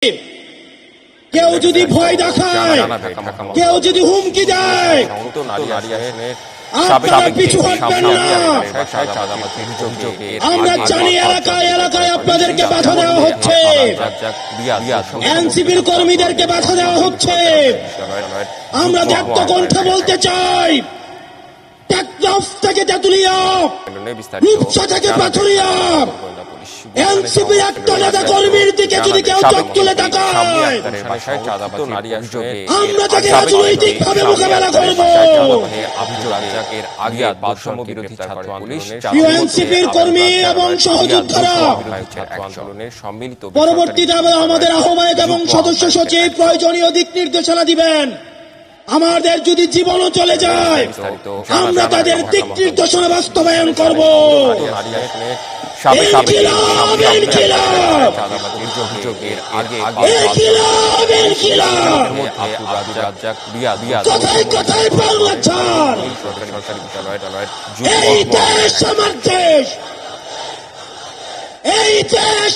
কেউ যদি ভয় দেখায়, কেউ যদি হুমকি দেয়, আপনারা পিছু হটবেন না। আমরা জানি এলাকায় এলাকায় আপনাদেরকে বাধা দেওয়া হচ্ছে, এনসিপির কর্মীদেরকে বাধা দেওয়া হচ্ছে। আমরা ত্যাক্ত কণ্ঠে বলতে চাই, টেকনাফ থেকে তেঁতুলিয়া, রূপসা থেকে পাথুরিয়া, এনসিপির একটা নেতা কর্মীর দিকে যদি কেউ চোখ তুলে তাকায়, আমরা তাকে রাজনৈতিক ভাবে মোকাবেলা করব। এনসিপির কর্মী এবং সহযোদ্ধারা, পরবর্তীতে আমাদের আহ্বায়ক এবং সদস্য সচিব প্রয়োজনীয় দিক নির্দেশনা দিবেন। আমাদের যদি জীবনও চলে যায়, আমরা তাদের দিক নির্দেশনা বাস্তবায়ন করব। কথায় কথায় বাংলা ছাড়, এই দেশ আমার দেশ, এই দেশ